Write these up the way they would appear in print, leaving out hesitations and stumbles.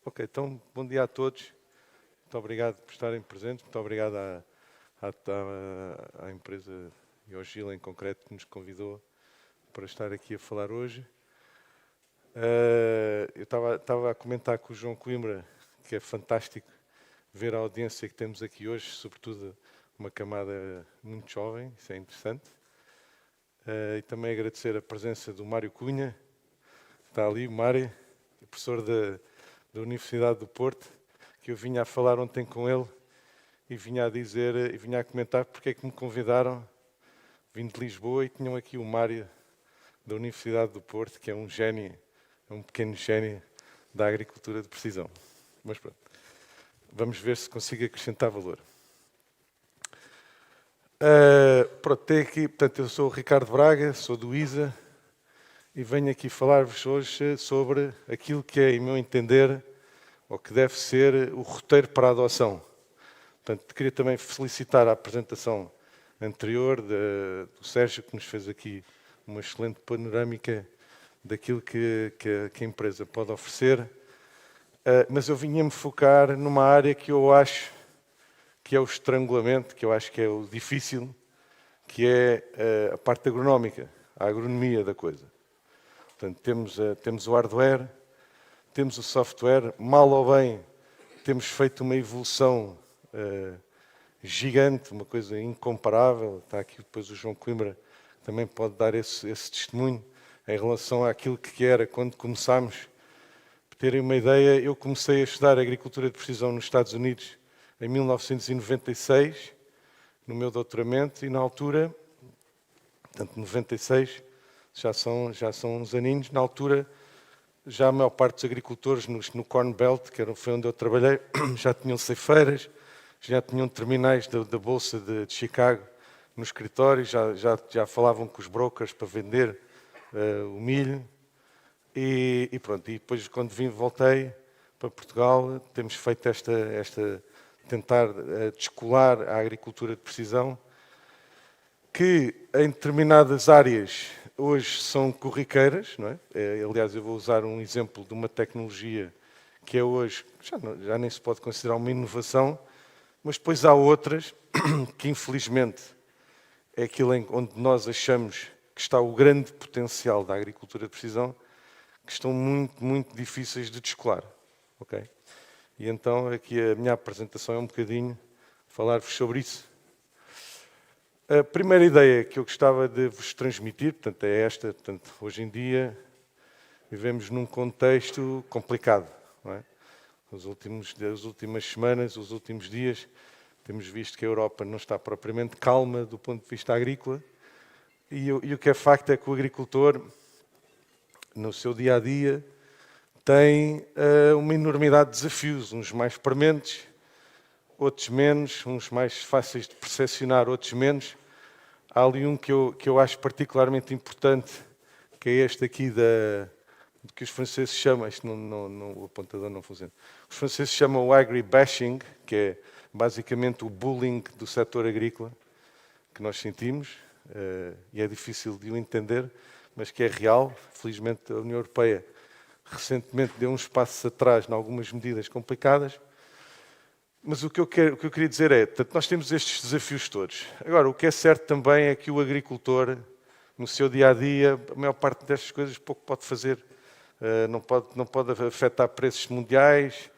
Ok, então, bom dia a todos. Muito obrigado por estarem presentes. Muito obrigado à empresa e ao Gil em concreto que nos convidou para estar aqui a falar hoje. Eu estava a comentar com o João Coimbra que é fantástico ver a audiência que temos aqui hoje, sobretudo uma camada muito jovem, isso é interessante. E também agradecer a presença do Mário Cunha, está ali o Mário, professor da Universidade do Porto, que eu vinha a falar ontem com ele e vinha a dizer, e vinha a comentar porque é que me convidaram, vim de Lisboa e tinham aqui o Mário da Universidade do Porto, que é um gênio, é um pequeno gênio da agricultura de precisão. Mas pronto, vamos ver se consigo acrescentar valor. Pronto, tem aqui, portanto, eu sou o Ricardo Braga, sou do ISA e venho aqui falar-vos hoje sobre aquilo que é, em meu entender, ou que deve ser o roteiro para a adoção. Portanto, queria também felicitar a apresentação anterior do Sérgio, que nos fez aqui uma excelente panorâmica daquilo que a empresa pode oferecer, mas eu vinha-me focar numa área que eu acho que é o estrangulamento, que eu acho que é o difícil, que é a parte agronómica, a agronomia da coisa. Portanto, temos o hardware, temos o software, mal ou bem, temos feito uma evolução gigante, uma coisa incomparável. Está aqui depois o João Coimbra, também pode dar esse testemunho em relação àquilo que era quando começámos. Para terem uma ideia, eu comecei a estudar agricultura de precisão nos Estados Unidos em 1996, no meu doutoramento, e na altura, portanto, 96, já são uns aninhos, na altura, já a maior parte dos agricultores no Corn Belt, foi onde eu trabalhei, já tinham ceifeiras, já tinham terminais da Bolsa de Chicago no escritório, já falavam com os brokers para vender o milho. E pronto, e depois quando voltei para Portugal, temos feito tentar descolar a agricultura de precisão, que em determinadas áreas hoje são corriqueiras, não é? Aliás, eu vou usar um exemplo de uma tecnologia que é hoje, já nem se pode considerar uma inovação, mas depois há outras que infelizmente é aquilo onde nós achamos que está o grande potencial da agricultura de precisão, que estão muito, muito difíceis de descolar. Okay? E então aqui a minha apresentação é um bocadinho falar-vos sobre isso. A primeira ideia que eu gostava de vos transmitir, portanto, é esta. Portanto, hoje em dia vivemos num contexto complicado. Não é? As últimas semanas, os últimos dias, temos visto que a Europa não está propriamente calma do ponto de vista agrícola. E o que é facto é que o agricultor, no seu dia-a-dia, tem uma enormidade de desafios, uns mais prementes, outros menos, uns mais fáceis de percepcionar, outros menos. Há ali um que eu acho particularmente importante, que é este aqui que os franceses chamam, isto o apontador não funciona, os franceses chamam o agribashing, que é basicamente o bullying do setor agrícola, que nós sentimos, e é difícil de o entender, mas que é real. Felizmente a União Europeia recentemente deu uns passos atrás em algumas medidas complicadas. Mas o que eu queria dizer é, portanto, nós temos estes desafios todos. Agora, o que é certo também é que o agricultor, no seu dia-a-dia, a maior parte destas coisas pouco pode fazer. Não pode afetar preços mundiais,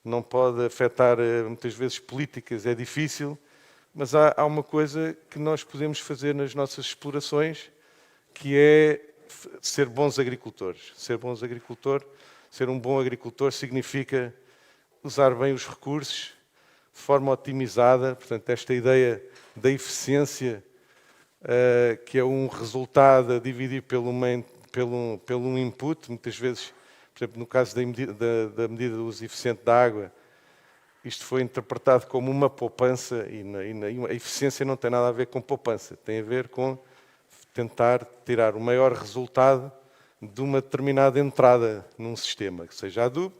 não pode afetar, muitas vezes, políticas, é difícil. Mas há uma coisa que nós podemos fazer nas nossas explorações, que é ser bons agricultores. Ser um bom agricultor significa usar bem os recursos, de forma otimizada. Portanto, esta ideia da eficiência, que é um resultado a dividir pelo input, muitas vezes, por exemplo, no caso da medida do uso eficiente da água, isto foi interpretado como uma poupança e a eficiência não tem nada a ver com poupança, tem a ver com tentar tirar o maior resultado de uma determinada entrada num sistema, que seja adubo,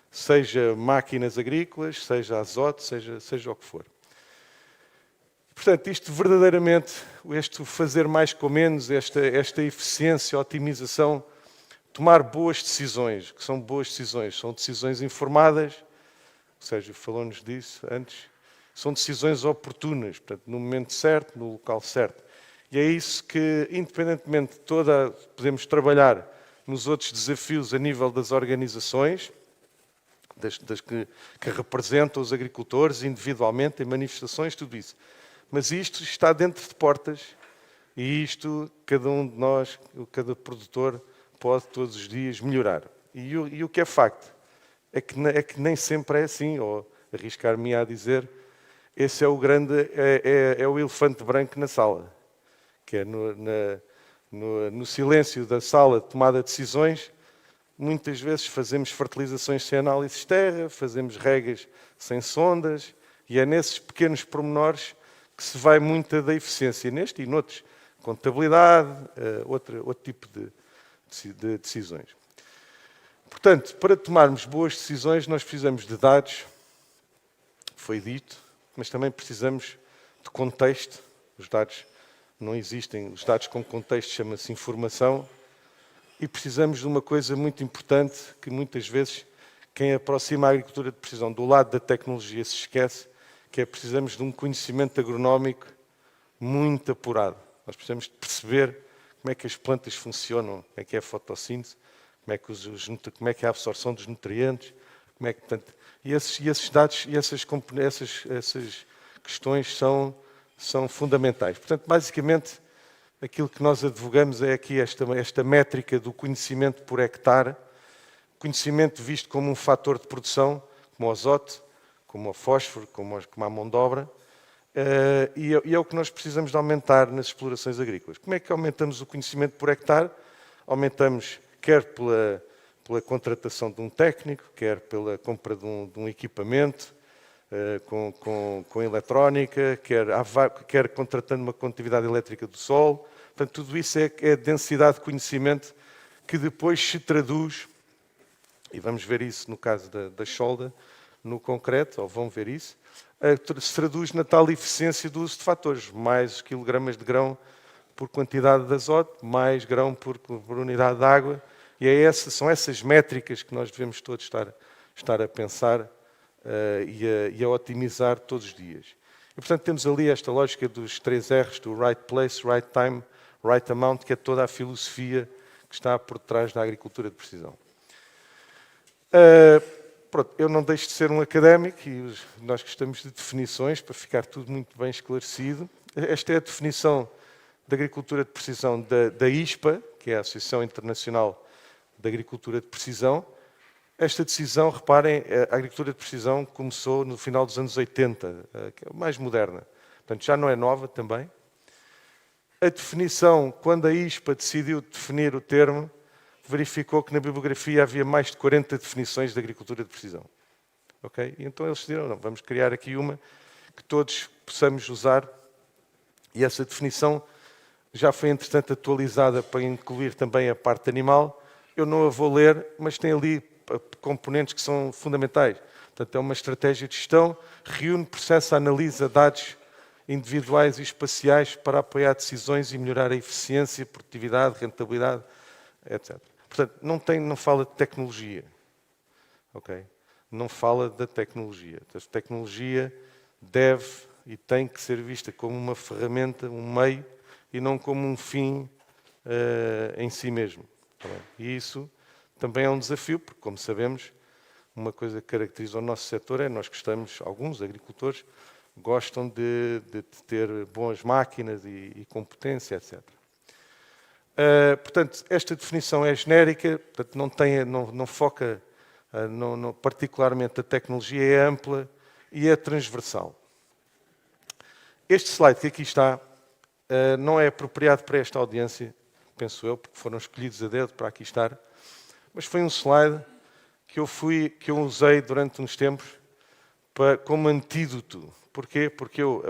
seja máquinas agrícolas, seja azoto, seja o que for. Portanto, isto verdadeiramente, este fazer mais com menos, esta eficiência, otimização, tomar boas decisões, que são boas decisões, são decisões informadas, o Sérgio falou-nos disso antes, são decisões oportunas, portanto, no momento certo, no local certo. E é isso que, independentemente de podemos trabalhar nos outros desafios a nível das organizações, que representam os agricultores individualmente, em manifestações, tudo isso. Mas isto está dentro de portas e isto, cada um de nós, cada produtor, pode todos os dias melhorar. E o que é facto é que nem sempre é assim, ou arriscar-me a dizer, esse é o o elefante branco na sala, que é no silêncio da sala de tomada de decisões. Muitas vezes fazemos fertilizações sem análise de terra, fazemos regas sem sondas, e é nesses pequenos pormenores que se vai muita da eficiência, neste e noutros, contabilidade, outro tipo de decisões. Portanto, para tomarmos boas decisões, nós precisamos de dados, foi dito, mas também precisamos de contexto. Os dados não existem, os dados com contexto chama-se informação, e precisamos de uma coisa muito importante que muitas vezes quem aproxima a agricultura de precisão do lado da tecnologia se esquece, que é precisamos de um conhecimento agronómico muito apurado. Nós precisamos de perceber como é que as plantas funcionam, como é que é a fotossíntese, como é que é a absorção dos nutrientes, portanto, e esses dados e essas questões são fundamentais. Portanto, basicamente, aquilo que nós advogamos é aqui esta métrica do conhecimento por hectare, conhecimento visto como um fator de produção, como o azoto, como o fósforo, como a mão de obra, e é o que nós precisamos de aumentar nas explorações agrícolas. Como é que aumentamos o conhecimento por hectare? Aumentamos quer pela contratação de um técnico, quer pela compra de um equipamento com eletrónica, quer contratando uma condutividade elétrica do solo. Portanto, tudo isso é densidade de conhecimento que depois se traduz, e vamos ver isso no caso da Scholda, no concreto, ou vão ver isso, se traduz na tal eficiência do uso de fatores, mais quilogramas de grão por quantidade de azoto, mais grão por unidade de água, e são essas métricas que nós devemos todos estar a pensar e a otimizar todos os dias. E, portanto, temos ali esta lógica dos 3 R's, do right place, right time, right amount, que é toda a filosofia que está por trás da agricultura de precisão. Pronto, eu não deixo de ser um académico e nós gostamos de definições para ficar tudo muito bem esclarecido. Esta é a definição da agricultura de precisão da ISPA, que é a Associação Internacional de Agricultura de Precisão. Esta decisão, reparem, a agricultura de precisão começou no final dos anos 80, que é mais moderna. Portanto, já não é nova também. A definição, quando a ISPA decidiu definir o termo, verificou que na bibliografia havia mais de 40 definições de agricultura de precisão. Okay? E então eles decidiram, não, vamos criar aqui uma que todos possamos usar, e essa definição já foi, entretanto, atualizada para incluir também a parte animal. Eu não a vou ler, mas tem ali componentes que são fundamentais. Portanto, é uma estratégia de gestão, reúne, processa, analisa dados individuais e espaciais para apoiar decisões e melhorar a eficiência, produtividade, rentabilidade, etc. Portanto, não fala de tecnologia. Okay? Não fala da tecnologia. A tecnologia deve e tem que ser vista como uma ferramenta, um meio, e não como um fim em si mesmo. E isso também é um desafio, porque, como sabemos, uma coisa que caracteriza o nosso setor é nós gostamos, alguns agricultores, gostam de ter boas máquinas e competência, etc. Portanto, esta definição é genérica, portanto, não foca particularmente a tecnologia, é ampla e é transversal. Este slide que aqui está não é apropriado para esta audiência, penso eu, porque foram escolhidos a dedo para aqui estar, mas foi um slide que eu usei durante uns tempos como antídoto. Porquê? Porque eu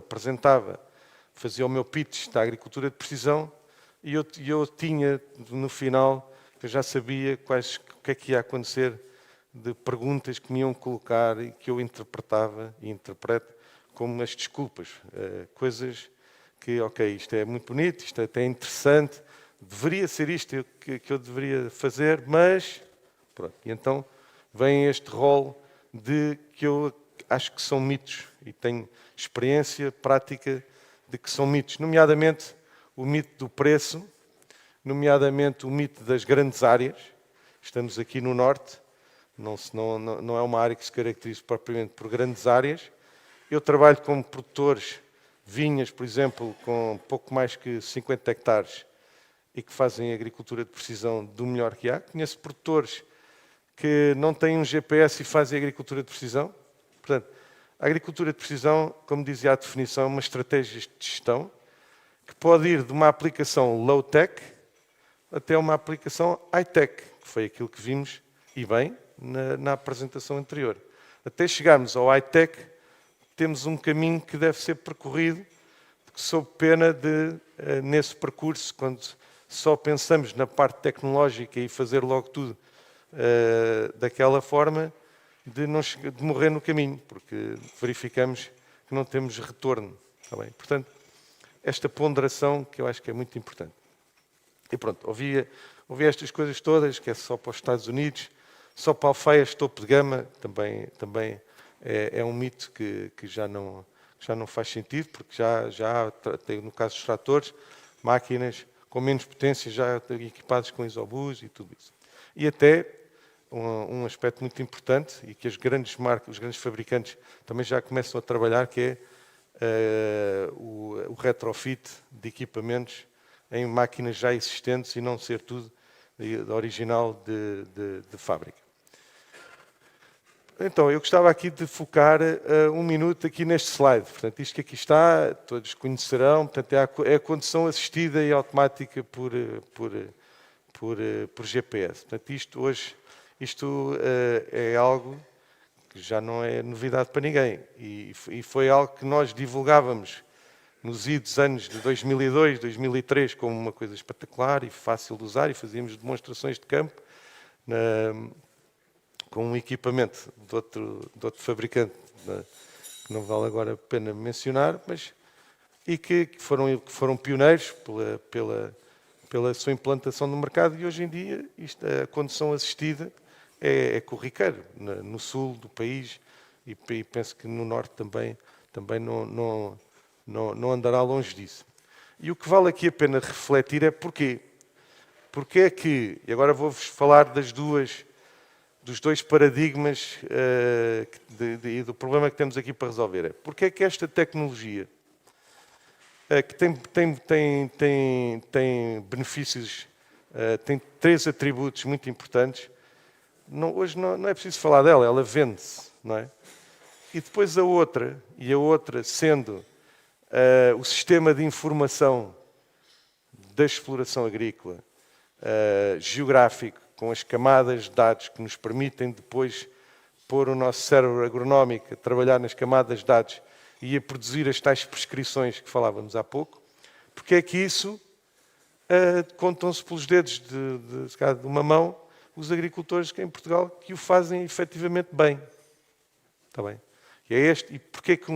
fazia o meu pitch da agricultura de precisão e eu tinha, no final, eu já sabia o que é que ia acontecer de perguntas que me iam colocar e que eu interpretava e interpreto como as desculpas. Coisas que, ok, isto é muito bonito, isto é até interessante, deveria ser isto que eu deveria fazer, mas... Pronto. E então vem este rol que eu acho que são mitos e tenho experiência prática de que são mitos, nomeadamente o mito do preço, nomeadamente o mito das grandes áreas. Estamos aqui no Norte, não é uma área que se caracteriza propriamente por grandes áreas. Eu trabalho com produtores de vinhas, por exemplo, com pouco mais que 50 hectares e que fazem agricultura de precisão do melhor que há. Conheço produtores que não têm um GPS e fazem agricultura de precisão. Portanto, a agricultura de precisão, como dizia a definição, é uma estratégia de gestão que pode ir de uma aplicação low-tech até uma aplicação high-tech, que foi aquilo que vimos, e bem, na apresentação anterior. Até chegarmos ao high-tech, temos um caminho que deve ser percorrido, sob pena de, nesse percurso, quando só pensamos na parte tecnológica e fazer logo tudo daquela forma, de morrer no caminho, porque verificamos que não temos retorno. Está bem? Portanto, esta ponderação que eu acho que é muito importante. E pronto, ouvi estas coisas todas, que é só para os Estados Unidos, só para alfaias topo de gama, também é um mito que já não faz sentido, porque já tem, no caso dos tratores, máquinas com menos potência, já equipadas com isobus e tudo isso. E até um aspecto muito importante, e que as grandes marcas, os grandes fabricantes também já começam a trabalhar, que é o retrofit de equipamentos em máquinas já existentes e não ser tudo original de fábrica. Então, eu gostava aqui de focar um minuto aqui neste slide. Portanto, isto que aqui está, todos conhecerão, portanto, é a condução assistida e automática por GPS. Portanto, isto é algo que já não é novidade para ninguém. E foi algo que nós divulgávamos nos idos anos de 2002, 2003, como uma coisa espetacular e fácil de usar, e fazíamos demonstrações de campo com um equipamento de outro fabricante, que não vale agora a pena mencionar, mas e que foram pioneiros pela sua implantação no mercado, e hoje em dia a condução assistida é corriqueiro no sul do país, e penso que no norte também não andará longe disso. E o que vale aqui a pena refletir é porquê. Porque é que, e agora vou-vos falar dos dois paradigmas e do problema que temos aqui para resolver. É porque é que esta tecnologia, que tem benefícios, tem 3 atributos muito importantes, hoje não é preciso falar dela, ela vende-se, não é? E depois a outra sendo o sistema de informação da exploração agrícola, geográfico, com as camadas de dados que nos permitem depois pôr o nosso cérebro agronómico a trabalhar nas camadas de dados e a produzir as tais prescrições que falávamos há pouco, porque é que isso contam-se pelos dedos de uma mão os agricultores que em Portugal que o fazem efetivamente bem. Está bem? E porque é que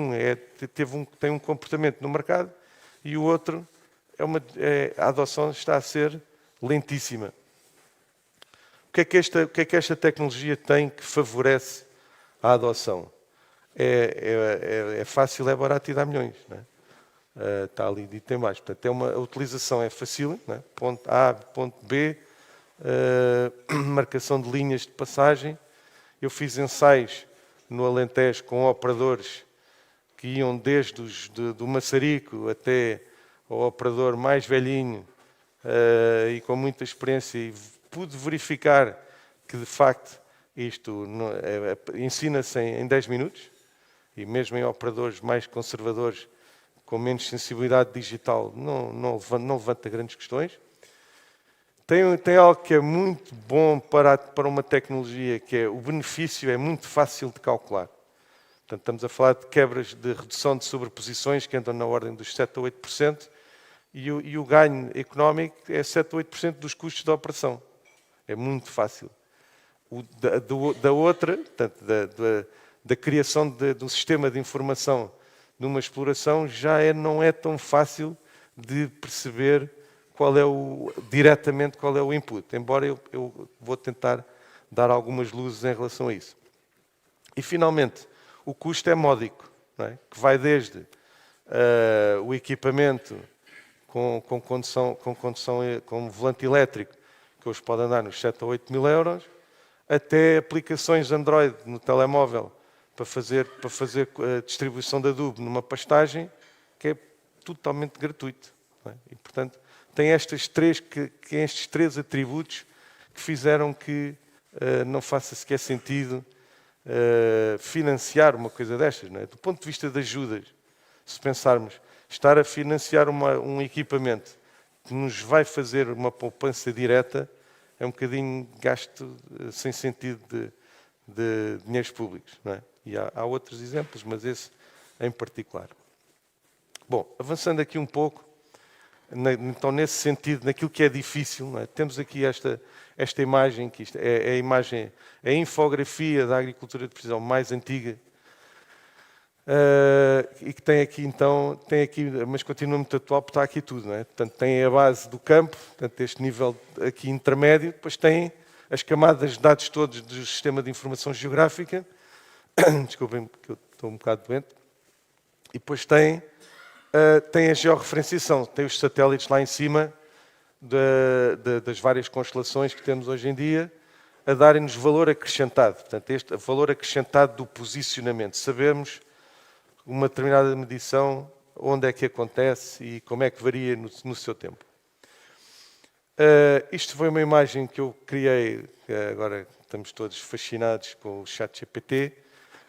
tem um comportamento no mercado e o outro, a adoção está a ser lentíssima. O que é que esta tecnologia tem que favorece a adoção? É fácil, é barato e dá milhões. Não é? Está ali dito em baixo. Portanto, a utilização é fácil, não é? Ponto A, ponto B, marcação de linhas de passagem. Eu fiz ensaios no Alentejo com operadores que iam desde do maçarico até ao operador mais velhinho e com muita experiência, e pude verificar que, de facto, isto ensina-se em 10 minutos, e mesmo em operadores mais conservadores, com menos sensibilidade digital, não levanta grandes questões. Tem algo que é muito bom para uma tecnologia, que é o benefício é muito fácil de calcular. Portanto, estamos a falar de quebras de redução de sobreposições que andam na ordem dos 7 a 8%, e o ganho económico é 7 a 8% dos custos da operação. É muito fácil. Da outra, portanto, da criação de um sistema de informação numa exploração, não é tão fácil de perceber diretamente qual é o input, embora eu vou tentar dar algumas luzes em relação a isso. E, finalmente, o custo é módico, não é? Que vai desde o equipamento com condução, com volante elétrico, que hoje pode andar nos 7 ou 8 mil euros, até aplicações Android no telemóvel para fazer a distribuição de adubo numa pastagem, que é totalmente gratuito. Não é? E, portanto, tem estes três atributos que fizeram que não faça sequer sentido financiar uma coisa destas. Não é? Do ponto de vista de ajudas, se pensarmos, estar a financiar um equipamento que nos vai fazer uma poupança direta é um bocadinho gasto sem sentido de dinheiros públicos. Não é? E há outros exemplos, mas esse em particular. Bom, avançando aqui um pouco, então nesse sentido, naquilo que é difícil, não é? Temos aqui esta imagem, que isto é a imagem, a infografia da agricultura de precisão mais antiga, e que tem aqui, mas continua muito atual, porque está aqui tudo, não é? Portanto, tem a base do campo, portanto, este nível aqui intermédio, depois tem as camadas de dados todos do sistema de informação geográfica, desculpem que eu estou um bocado doente, e depois tem a georreferenciação, tem os satélites lá em cima das várias constelações que temos hoje em dia, a darem-nos valor acrescentado, portanto, este valor acrescentado do posicionamento. Sabemos uma determinada medição, onde é que acontece e como é que varia no seu tempo. Isto foi uma imagem que eu criei, agora estamos todos fascinados com o ChatGPT.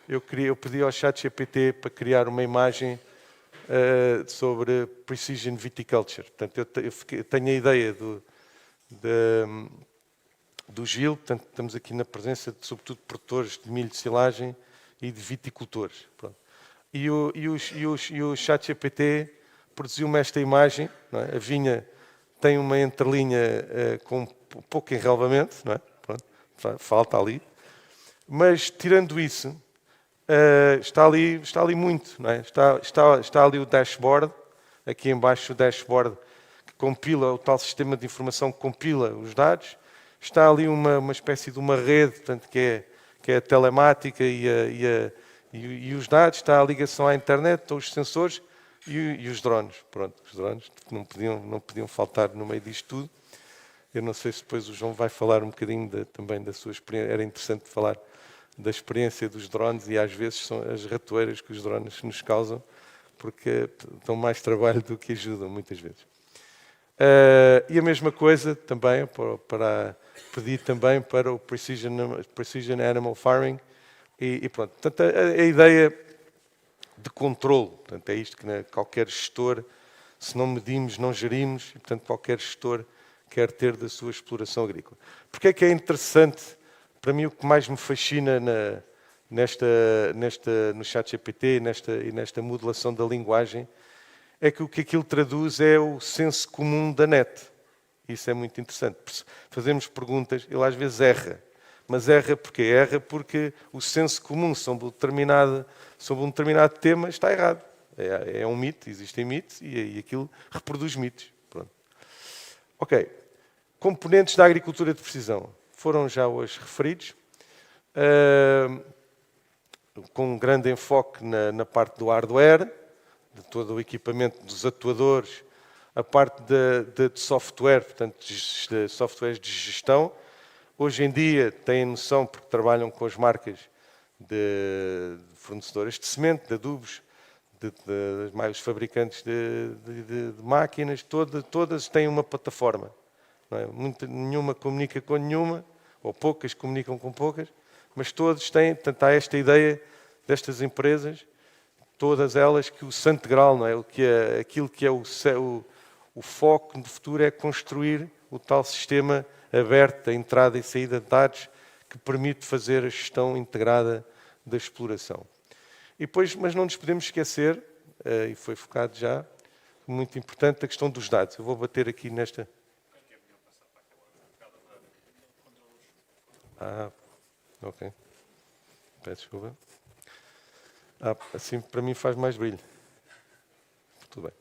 Eu pedi ao ChatGPT para criar uma imagem sobre Precision Viticulture. Portanto, eu tenho a ideia do Gil, portanto, estamos aqui na presença de, sobretudo, produtores de milho de silagem e de viticultores. Pronto. E o ChatGPT produziu-me esta imagem. Não é? A vinha tem uma entrelinha com pouco enrelvamento, não é? Pronto, falta ali. Mas, tirando isso, está ali muito. Não é? Está ali o dashboard, aqui embaixo o dashboard que compila, o tal sistema de informação que compila os dados. Está ali uma espécie de uma rede, portanto, que é a telemática e os dados, está a ligação à internet, estão os sensores e os drones. Pronto, os drones não podiam faltar no meio disto tudo. Eu não sei se depois o João vai falar um bocadinho também da sua experiência. Era interessante falar da experiência dos drones e às vezes são as ratoeiras que os drones nos causam, porque dão mais trabalho do que ajudam, muitas vezes. E a mesma coisa também, para pedir também para o Precision Animal Farming, e pronto. Portanto, a ideia de controle, portanto, é isto que qualquer gestor, se não medimos, não gerimos, e portanto qualquer gestor quer ter da sua exploração agrícola. Porque é interessante, para mim o que mais me fascina no ChatGPT e nesta modelação da linguagem, é que o que aquilo traduz é o senso comum da net. Isso é muito interessante. Fazemos perguntas, ele às vezes erra. Mas erra porquê? Erra porque o senso comum sobre um determinado tema está errado. É um mito, existem mitos e aquilo reproduz mitos. Pronto. Ok. Componentes da agricultura de precisão foram já hoje referidos, com um grande enfoque na parte do hardware, de todo o equipamento dos atuadores, a parte de software, portanto, de softwares de gestão. Hoje em dia têm noção, porque trabalham com as marcas de fornecedoras de semente, de adubos, os fabricantes de máquinas, todas têm uma plataforma. Não é? Nenhuma comunica com nenhuma, ou poucas comunicam com poucas, mas todos têm, portanto, há esta ideia destas empresas, todas elas, que o santo grau, não é? Aquilo que é o foco no futuro é construir o tal sistema aberto, a entrada e saída de dados, que permite fazer a gestão integrada da exploração. E depois, mas não nos podemos esquecer, e foi focado já, muito importante, a questão dos dados. Eu vou bater aqui nesta... Ok. Peço desculpa. Assim para mim faz mais brilho. Tudo bem.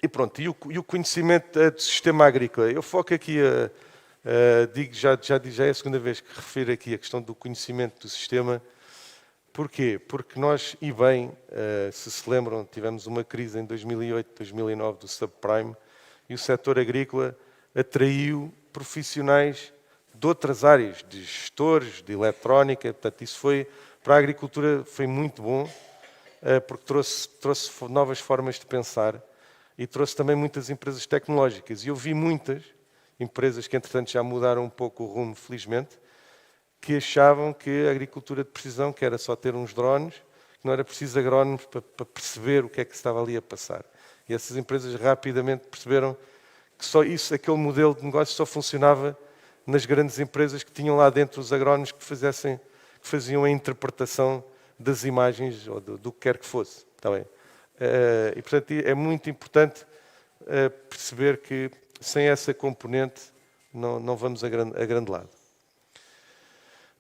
E pronto, e o conhecimento do sistema agrícola. Eu foco aqui, digo, já é a segunda vez que refiro aqui a questão do conhecimento do sistema. Porquê? Porque nós, e bem, se lembram, tivemos uma crise em 2008, 2009 do subprime, e o setor agrícola atraiu profissionais de outras áreas, de gestores, de eletrónica. Portanto, isso foi, para a agricultura, foi muito bom, porque trouxe novas formas de pensar e trouxe também muitas empresas tecnológicas. E eu vi muitas empresas que, entretanto, já mudaram um pouco o rumo, felizmente, que achavam que a agricultura de precisão, que era só ter uns drones, que não era preciso agrónomos para perceber o que é que se estava ali a passar. E essas empresas rapidamente perceberam que só isso, aquele modelo de negócio só funcionava nas grandes empresas que tinham lá dentro os agrónomos que faziam a interpretação das imagens ou do que quer que fosse. Está bem? E, portanto, é muito importante perceber que sem essa componente não vamos a grande lado.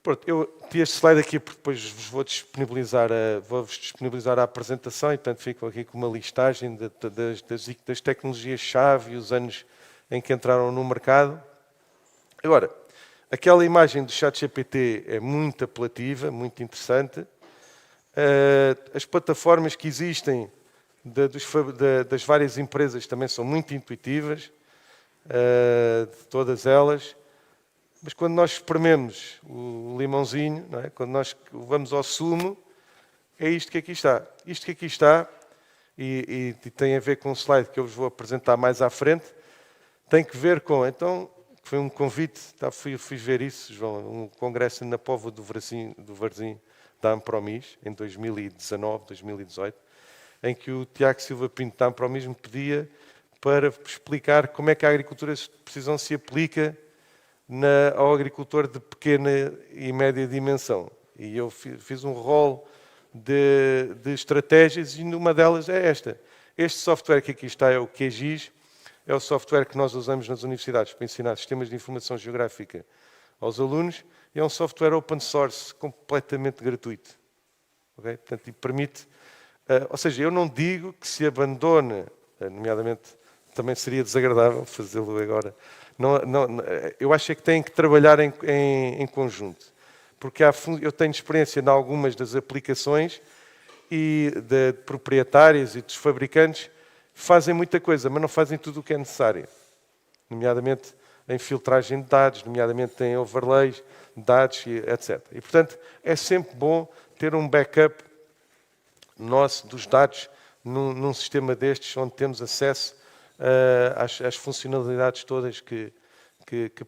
Pronto, eu tinha este slide aqui porque depois vos vou-vos disponibilizar a apresentação e, portanto, fico aqui com uma listagem das tecnologias-chave e os anos em que entraram no mercado. Agora, aquela imagem do ChatGPT é muito apelativa, muito interessante. As plataformas que existem das várias empresas também são muito intuitivas, de todas elas. Mas quando nós esprememos o limãozinho, não é? Quando nós vamos ao sumo, é isto que aqui está. Isto que aqui está, e tem a ver com um slide que eu vos vou apresentar mais à frente, tem que ver com, então, foi um convite, fui ver isso, João, um congresso na Póvoa do Varzim, da Ampromis, em 2019, 2018, em que o Tiago Silva Pinto da Ampromis me pedia para explicar como é que a agricultura de precisão se aplica ao agricultor de pequena e média dimensão. E eu fiz um rol de estratégias e uma delas é esta. Este software que aqui está é o QGIS, é o software que nós usamos nas universidades para ensinar sistemas de informação geográfica aos alunos e é um software open source completamente gratuito. Okay? Portanto, e permite... ou seja, eu não digo que se abandone, nomeadamente, também seria desagradável fazê-lo agora. Eu acho que têm que trabalhar em conjunto, porque eu tenho experiência em algumas das aplicações e de proprietárias e dos fabricantes fazem muita coisa, mas não fazem tudo o que é necessário, nomeadamente em filtragem de dados, nomeadamente em overlays de dados, etc. E, portanto, é sempre bom ter um backup nosso dos dados num sistema destes, onde temos acesso às funcionalidades todas que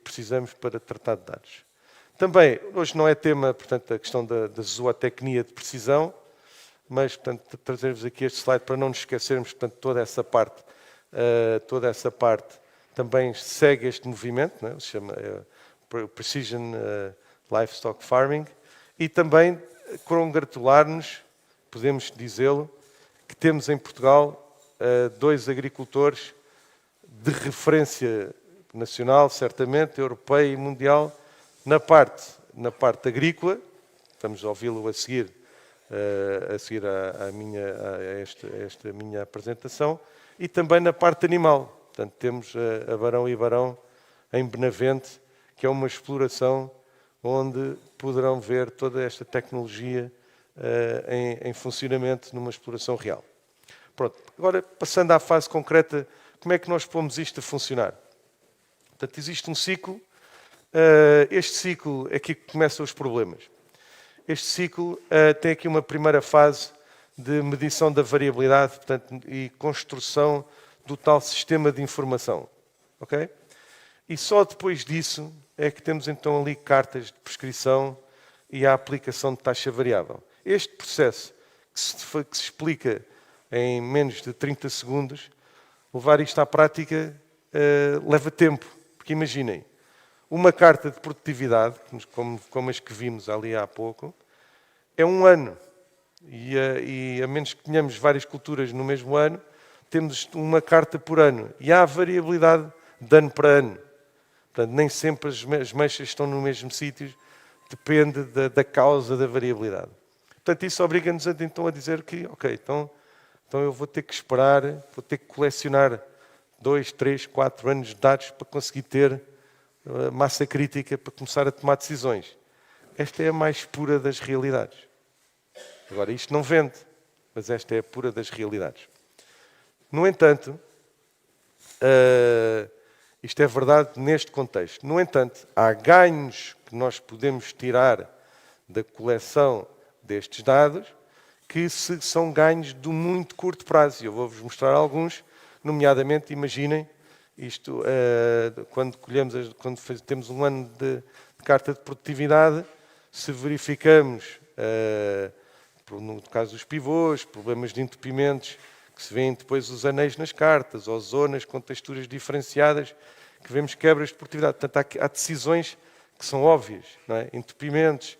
precisamos para tratar de dados. Também, hoje não é tema, portanto, a questão da zootecnia de precisão, mas, portanto, trazer-vos aqui este slide para não nos esquecermos, portanto, toda essa parte também segue este movimento, não é? Se chama Precision Livestock Farming, e também congratular-nos, podemos dizê-lo, que temos em Portugal 2 agricultores de referência nacional, certamente, europeia e mundial, na parte agrícola, vamos ouvi-lo a seguir esta minha apresentação, e também na parte animal. Portanto, temos a Barão e Barão em Benavente, que é uma exploração onde poderão ver toda esta tecnologia em funcionamento numa exploração real. Pronto, agora passando à fase concreta, como é que nós pomos isto a funcionar? Portanto, existe um ciclo, este ciclo é aqui que começam os problemas. Este ciclo tem aqui uma primeira fase de medição da variabilidade, portanto, e construção do tal sistema de informação. Okay? E só depois disso é que temos então ali cartas de prescrição e a aplicação de taxa variável. Este processo, que se explica em menos de 30 segundos, levar isto à prática leva tempo. Porque imaginem, uma carta de produtividade, como as que vimos ali há pouco, é 1 ano. E a menos que tenhamos várias culturas no mesmo ano, temos uma carta por ano. E há variabilidade de ano para ano. Portanto, nem sempre as manchas estão no mesmo sítio, depende da causa da variabilidade. Portanto, isso obriga-nos então a dizer que, ok, então Então eu vou ter que esperar, vou ter que colecionar 2, 3, 4 anos de dados para conseguir ter massa crítica para começar a tomar decisões. Esta é a mais pura das realidades. Agora, isto não vende, mas esta é a pura das realidades. No entanto, isto é verdade neste contexto. No entanto, há ganhos que nós podemos tirar da coleção destes dados que são ganhos de muito curto prazo. Eu vou-vos mostrar alguns, nomeadamente, imaginem, isto, quando temos um ano de carta de produtividade, se verificamos, no caso dos pivôs, problemas de entupimentos, que se vêem depois os anéis nas cartas, ou zonas com texturas diferenciadas, que vemos quebras de produtividade. Portanto, há decisões que são óbvias, não é? Entupimentos,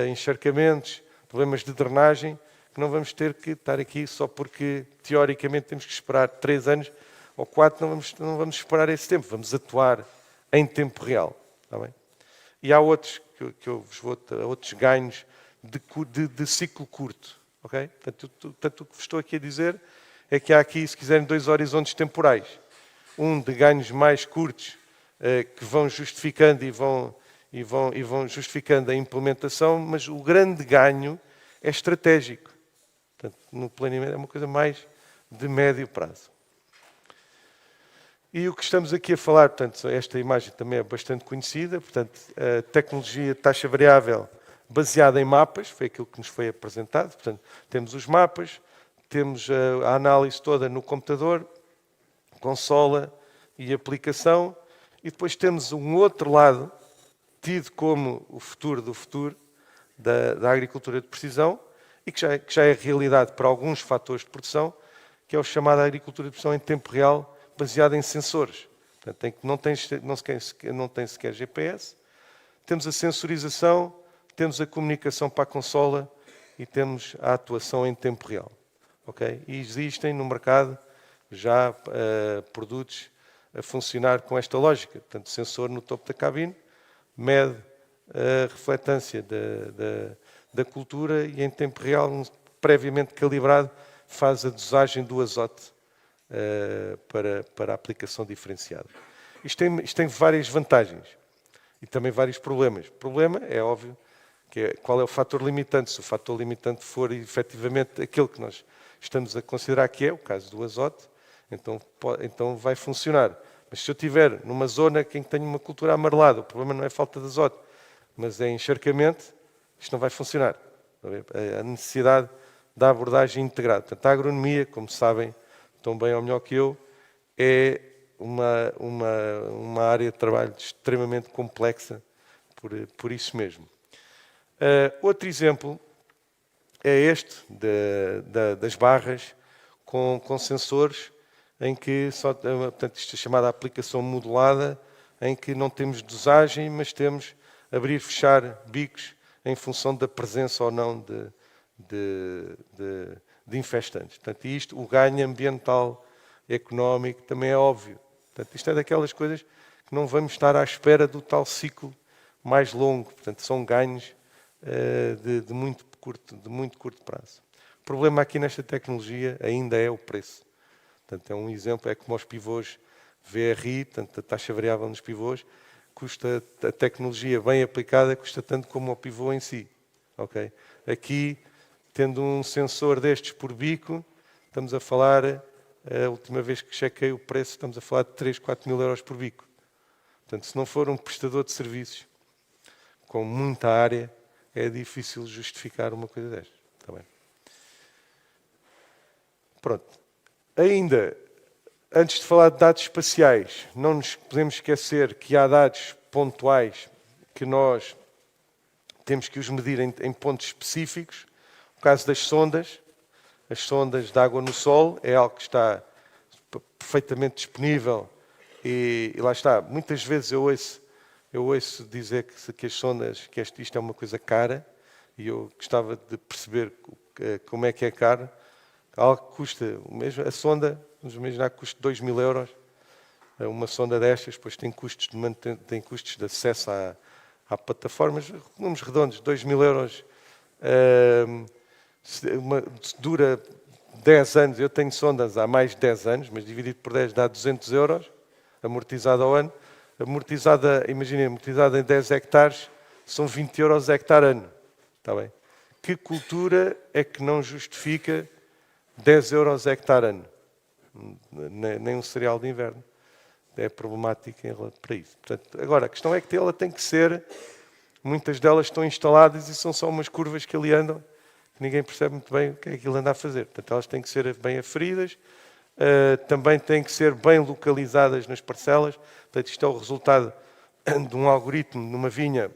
encharcamentos, problemas de drenagem, que não vamos ter que estar aqui só porque, teoricamente, temos que esperar 3 anos ou 4, não vamos esperar esse tempo, vamos atuar em tempo real. Está bem? E há outros, que eu vos vou, outros ganhos de ciclo curto. Okay? Portanto, o que vos estou aqui a dizer é que há aqui, se quiserem, 2 horizontes temporais. Um de ganhos mais curtos, que vão justificando e vão justificando a implementação, mas o grande ganho é estratégico. Portanto, no planeamento é uma coisa mais de médio prazo. E o que estamos aqui a falar, portanto, esta imagem também é bastante conhecida, portanto, a tecnologia de taxa variável baseada em mapas, foi aquilo que nos foi apresentado, portanto, temos os mapas, temos a análise toda no computador, consola e aplicação, e depois temos um outro lado, tido como o futuro do futuro, da agricultura de precisão, e que já é realidade para alguns fatores de produção, que é o chamado agricultura de precisão em tempo real, baseada em sensores. Portanto, não tem sequer GPS, temos a sensorização, temos a comunicação para a consola e temos a atuação em tempo real. Okay? E existem no mercado já produtos a funcionar com esta lógica. Portanto, sensor no topo da cabine mede a refletância da cultura e em tempo real, previamente calibrado, faz a dosagem do azote para a aplicação diferenciada. Isto tem várias vantagens e também vários problemas. O problema é óbvio, que é qual é o fator limitante. Se o fator limitante for efetivamente aquele que nós estamos a considerar que é, o caso do azote, então vai funcionar. Mas se eu estiver numa zona em que tenho uma cultura amarelada, o problema não é falta de azote, mas é encharcamento, isto não vai funcionar. A necessidade da abordagem integrada. Portanto, a agronomia, como sabem tão bem ou melhor que eu, é uma área de trabalho extremamente complexa por isso mesmo. Outro exemplo é este, das barras com sensores, em que portanto, isto é chamada aplicação modulada, em que não temos dosagem, mas temos abrir e fechar bicos em função da presença ou não de infestantes. Portanto, o ganho ambiental, económico, também é óbvio. Portanto, isto é daquelas coisas que não vamos estar à espera do tal ciclo mais longo. Portanto, são ganhos de muito curto prazo. O problema aqui nesta tecnologia ainda é o preço. Portanto, é um exemplo, é como os pivôs VRI, portanto, a taxa variável nos pivôs, custa, a tecnologia bem aplicada custa tanto como o pivô em si. Okay? Aqui, tendo um sensor destes por bico, estamos a falar, a última vez que chequei o preço, estamos a falar de 3, 4 mil euros por bico. Portanto, se não for um prestador de serviços com muita área, é difícil justificar uma coisa destas. Está bem? Pronto. Ainda, antes de falar de dados espaciais, não nos podemos esquecer que há dados pontuais que nós temos que os medir em pontos específicos. O caso das sondas, as sondas de água no solo, é algo que está perfeitamente disponível e lá está. Muitas vezes eu ouço dizer que as sondas, que isto é uma coisa cara, e eu gostava de perceber como é que é caro. Algo que custa, mesmo a sonda, vamos imaginar que custa 2 mil euros, uma sonda destas, depois tem custos de acesso à plataforma, números redondos, 2 mil euros, dura 10 anos, eu tenho sondas há mais de 10 anos, mas dividido por 10 dá 200 euros, amortizada ao ano. Amortizada, imaginem, amortizada em 10 hectares, são 20 euros hectare ano. Está bem? Que cultura é que não justifica 10 euros hectare ano? Nem um cereal de inverno. É problemático para isso. Portanto, agora, a questão é que ela tem que ser... Muitas delas estão instaladas e são só umas curvas que ali andam, que ninguém percebe muito bem o que é que ele anda a fazer. Portanto, elas têm que ser bem aferidas, também têm que ser bem localizadas nas parcelas. Portanto, isto é o resultado de um algoritmo numa vinha,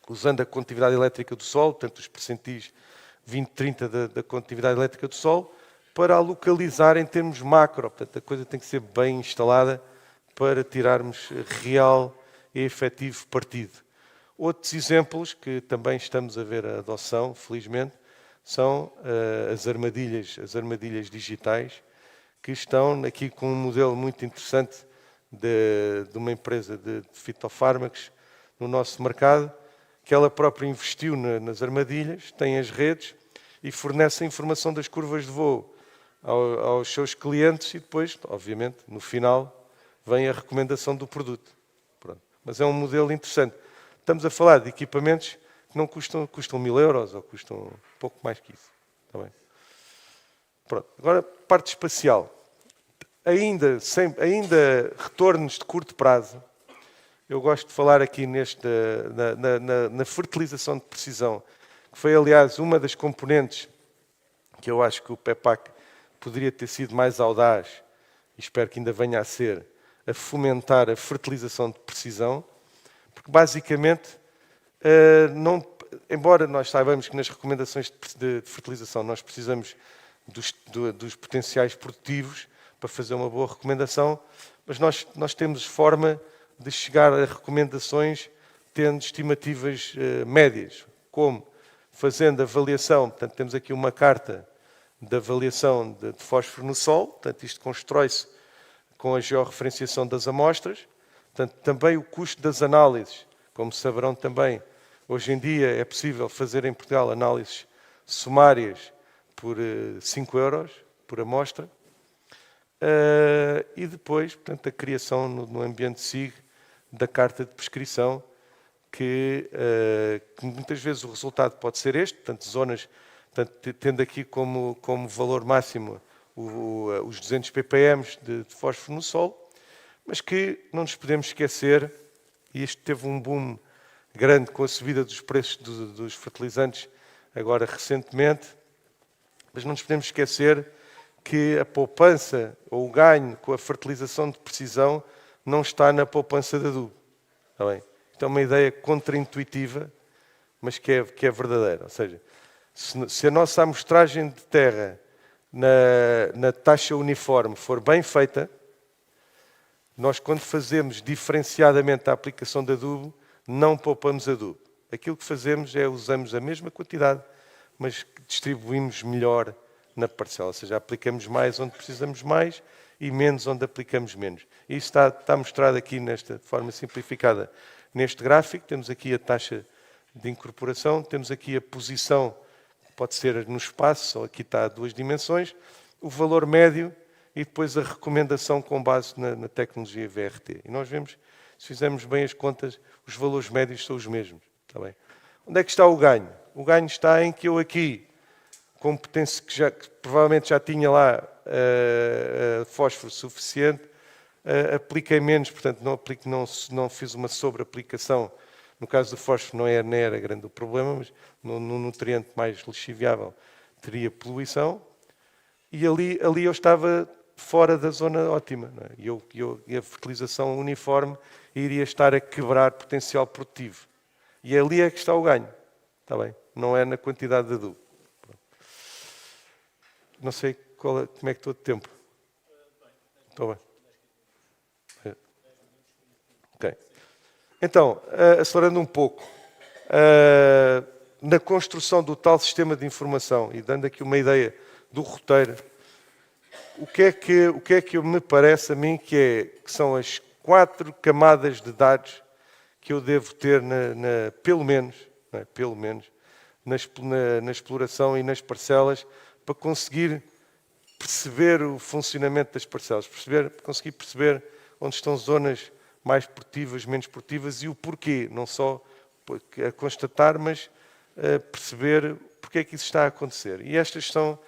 usando a condutividade elétrica do solo, portanto, os percentis 20, 30 da condutividade elétrica do solo, para a localizar em termos macro. Portanto, a coisa tem que ser bem instalada para tirarmos real e efetivo partido. Outros exemplos que também estamos a ver a adoção, felizmente, são as armadilhas digitais, que estão aqui com um modelo muito interessante de uma empresa de fitofármacos no nosso mercado, que ela própria investiu nas armadilhas, tem as redes e fornece a informação das curvas de voo aos seus clientes e depois, obviamente, no final, vem a recomendação do produto. Pronto. Mas é um modelo interessante. Estamos a falar de equipamentos que não custam 1.000 euros ou custam um pouco mais que isso. Está bem? Pronto. Agora, parte espacial. Ainda retornos de curto prazo. Eu gosto de falar aqui na fertilização de precisão, que foi, aliás, uma das componentes que eu acho que o PEPAC poderia ter sido mais audaz, e espero que ainda venha a ser, a fomentar a fertilização de precisão, porque basicamente, embora nós saibamos que nas recomendações de fertilização nós precisamos dos potenciais produtivos para fazer uma boa recomendação, mas nós temos forma de chegar a recomendações tendo estimativas médias, como fazendo avaliação, portanto temos aqui uma carta de avaliação de fósforo no solo, portanto isto constrói-se com a georreferenciação das amostras, portanto também o custo das análises, como saberão também, hoje em dia é possível fazer em Portugal análises sumárias por 5 euros por amostra, e depois, portanto, a criação no ambiente SIG da carta de prescrição, que muitas vezes o resultado pode ser este, portanto, zonas, portanto, tendo aqui como valor máximo os 200 ppm de fósforo no solo, mas que não nos podemos esquecer, e isto teve um boom grande com a subida dos preços dos fertilizantes agora recentemente, mas não nos podemos esquecer que a poupança ou o ganho com a fertilização de precisão não está na poupança de adubo. Está bem? Isto é uma ideia contraintuitiva, mas que é verdadeira. Ou seja, se a nossa amostragem de terra na taxa uniforme for bem feita, nós, quando fazemos diferenciadamente a aplicação de adubo, não poupamos adubo. Aquilo que fazemos é usamos a mesma quantidade, mas distribuímos melhor na parcela. Ou seja, aplicamos mais onde precisamos mais e menos onde aplicamos menos. E isso está mostrado aqui nesta forma simplificada. Neste gráfico, temos aqui a taxa de incorporação, temos aqui a posição, pode ser no espaço, ou aqui está a 2 dimensões, o valor médio e depois a recomendação com base na tecnologia VRT. E nós vemos, se fizermos bem as contas, os valores médios são os mesmos. Está bem? Onde é que está o ganho? O ganho está em que eu aqui, com potência que provavelmente já tinha lá fósforo suficiente, apliquei menos, portanto não fiz uma sobreaplicação. No caso do fósforo não era grande o problema, mas no nutriente mais lixiviável teria poluição, e ali eu estava fora da zona ótima. Não é? E a fertilização uniforme iria estar a quebrar potencial produtivo. E ali é que está o ganho. Está bem? Não é na quantidade de adubo. Não sei como é que estou de tempo. Estou bem. Ok. Então, acelerando um pouco, na construção do tal sistema de informação, e dando aqui uma ideia do roteiro, o que é que me parece a mim que são as 4 camadas de dados que eu devo ter, pelo menos, na exploração e nas parcelas, para conseguir perceber o funcionamento das parcelas, conseguir perceber onde estão zonas mais produtivas, menos produtivas e o porquê, não só a constatar, mas a perceber porque é que isso está a acontecer. E essas são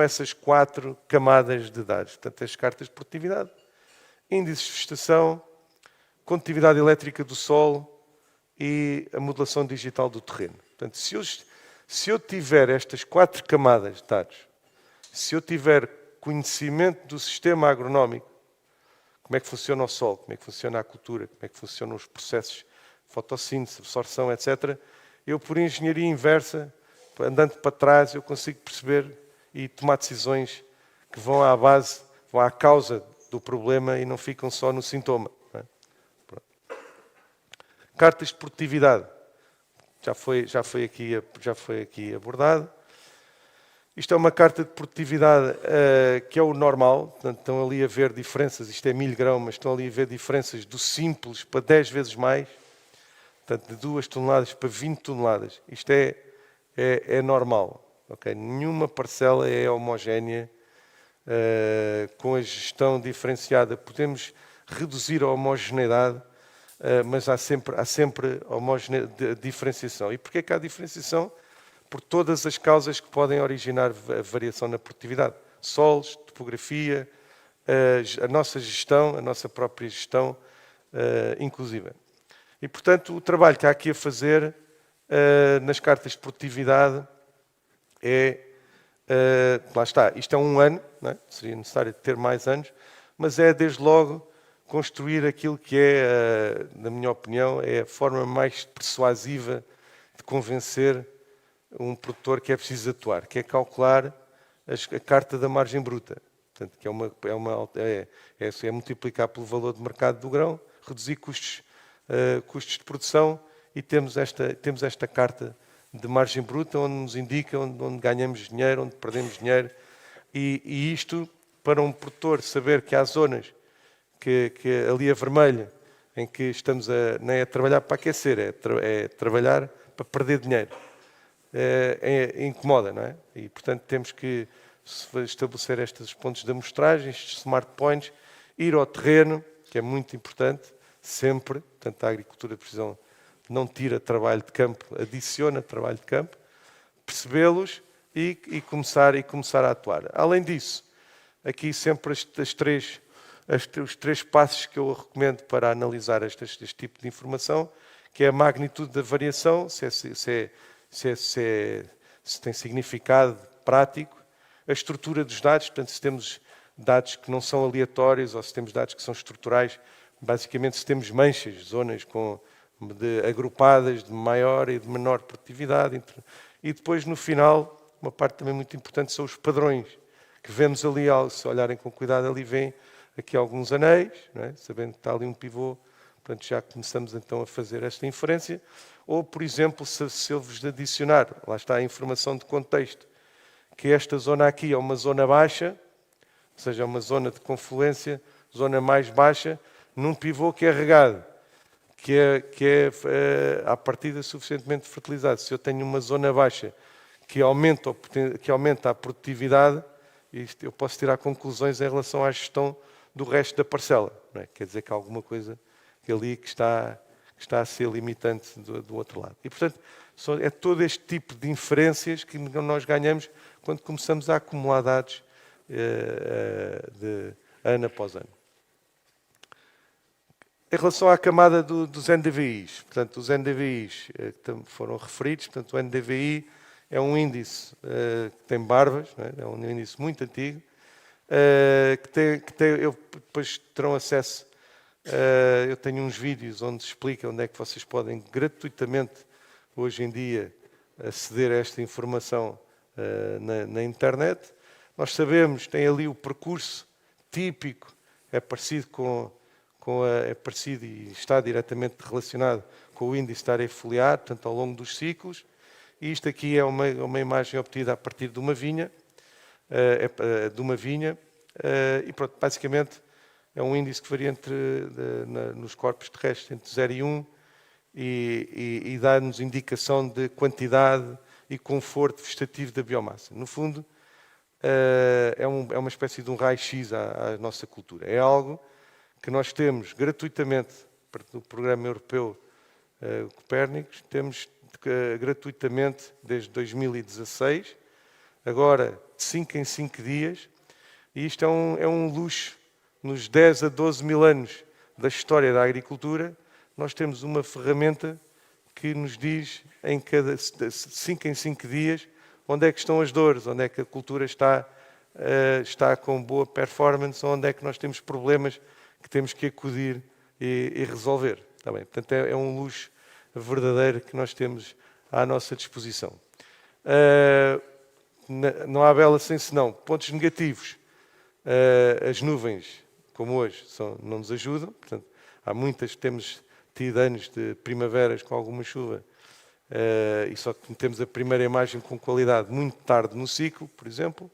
essas 4 camadas de dados. Portanto, as cartas de produtividade, índices de vegetação, condutividade elétrica do solo e a modelação digital do terreno. Portanto, se eu tiver estas 4 camadas de dados, se eu tiver conhecimento do sistema agronómico, como é que funciona o solo, como é que funciona a cultura, como é que funcionam os processos de fotossíntese, absorção, etc., eu, por engenharia inversa, andando para trás, eu consigo perceber e tomar decisões que vão à base, vão à causa do problema e não ficam só no sintoma. Não é? Cartas de produtividade. Já foi aqui abordado. Isto é uma carta de produtividade que é o normal. Portanto, estão ali a ver diferenças. Isto é milho grão, mas estão ali a ver diferenças do simples para 10 vezes mais. Portanto, de 2 toneladas para 20 toneladas. Isto é normal. Okay? Nenhuma parcela é homogénea com a gestão diferenciada. Podemos reduzir a homogeneidade, mas há sempre diferenciação. E porquê que há diferenciação? Por todas as causas que podem originar a variação na produtividade. Solos, topografia, a nossa gestão, a nossa própria gestão inclusiva. E, portanto, o trabalho que há aqui a fazer nas cartas de produtividade lá está, isto é 1 ano, não é? Seria necessário ter mais anos, mas é desde logo construir aquilo que é, na minha opinião, é a forma mais persuasiva de convencer um produtor que é preciso atuar, que é calcular a carta da margem bruta. Portanto, que é multiplicar pelo valor de mercado do grão, reduzir custos de produção e temos esta carta de margem bruta onde nos indica onde ganhamos dinheiro, onde perdemos dinheiro e isto para um produtor saber que há zonas que ali a vermelha em que estamos não é a trabalhar para aquecer, é trabalhar para perder dinheiro. Incomoda, não é? E portanto temos que estabelecer estes pontos de amostragem, estes smart points, ir ao terreno, que é muito importante, sempre, portanto a agricultura de precisão não tira trabalho de campo, adiciona trabalho de campo, percebê-los e começar a atuar. Além disso, aqui sempre os 3 passos que eu recomendo para analisar este tipo de informação, que é a magnitude da variação, se tem significado prático, a estrutura dos dados, portanto, se temos dados que não são aleatórios ou se temos dados que são estruturais, basicamente se temos manchas, zonas agrupadas de maior e de menor produtividade. E depois, no final, uma parte também muito importante são os padrões, que vemos ali, se olharem com cuidado, ali vêm aqui alguns anéis, não é? Sabendo que está ali um pivô, portanto já começamos então a fazer esta inferência. Ou, por exemplo, se eu vos adicionar, lá está a informação de contexto, que esta zona aqui é uma zona baixa, ou seja, é uma zona de confluência, zona mais baixa, num pivô que é regado, que é à partida suficientemente fertilizado. Se eu tenho uma zona baixa que aumenta a produtividade, eu posso tirar conclusões em relação à gestão do resto da parcela. Não é? Quer dizer que há alguma coisa ali que está a ser limitante do outro lado. E, portanto, é todo este tipo de inferências que nós ganhamos quando começamos a acumular dados de ano após ano. Em relação à camada dos NDVIs, portanto, os NDVIs que foram referidos, portanto, o NDVI é um índice que tem barbas, não é? É um índice muito antigo, depois terão acesso, eu tenho uns vídeos onde se explica onde é que vocês podem gratuitamente, hoje em dia, aceder a esta informação na internet. Nós sabemos, tem ali o percurso típico, é parecido e está diretamente relacionado com o índice de área foliar, portanto, ao longo dos ciclos. E isto aqui é uma imagem obtida a partir de uma vinha, e pronto, basicamente é um índice que varia nos corpos terrestres entre 0 e 1 e dá-nos indicação de quantidade e conforto vegetativo da biomassa. No fundo, é uma espécie de um raio-x à nossa cultura. É algo que nós temos gratuitamente, do programa europeu Copérnicos, temos gratuitamente desde 2016, agora de 5 em 5 dias, e isto é um luxo. Nos 10 a 12 mil anos da história da agricultura, nós temos uma ferramenta que nos diz em cada 5 em 5 dias onde é que estão as dores, onde é que a cultura está com boa performance, onde é que nós temos problemas que temos que acudir e resolver. Está bem? Portanto, é um luxo verdadeiro que nós temos à nossa disposição. Não há bela sem senão. Pontos negativos. As nuvens, como hoje, não nos ajudam. Portanto, temos tido anos de primaveras com alguma chuva e só que temos a primeira imagem com qualidade muito tarde no ciclo, por exemplo.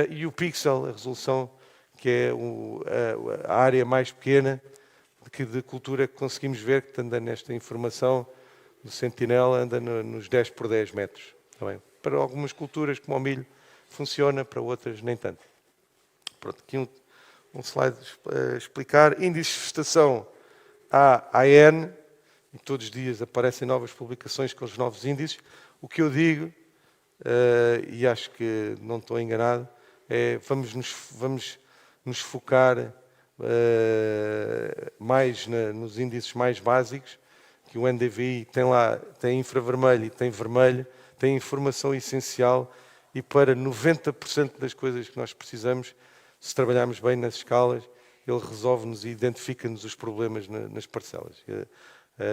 E o pixel, a resolução, que é a área mais pequena de cultura que conseguimos ver, que anda nesta informação do Sentinela, anda nos 10 por 10 metros. Também. Para algumas culturas, como o milho, funciona, para outras nem tanto. Pronto, aqui um slide a explicar. Índices de vegetação AN, e todos os dias aparecem novas publicações com os novos índices. O que eu digo, e acho que não estou enganado, é vamos nos focar mais nos índices mais básicos, que o NDVI tem infravermelho e tem vermelho, tem informação essencial, e para 90% das coisas que nós precisamos, se trabalharmos bem nas escalas, ele resolve-nos e identifica-nos os problemas nas parcelas.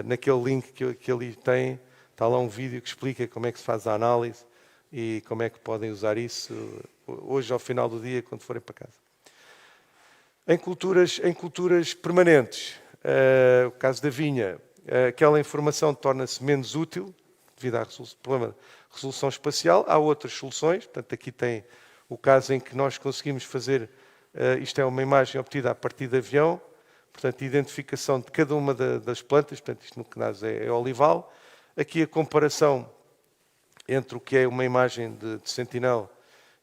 Naquele link que ali tem, está lá um vídeo que explica como é que se faz a análise e como é que podem usar isso hoje ao final do dia, quando forem para casa. Em culturas permanentes, o caso da vinha, aquela informação torna-se menos útil devido ao problema de resolução espacial. Há outras soluções, portanto aqui tem o caso em que nós conseguimos fazer, isto é uma imagem obtida a partir de avião, portanto identificação de cada uma das plantas, portanto isto no caso é olival. Aqui a comparação entre o que é uma imagem de Sentinel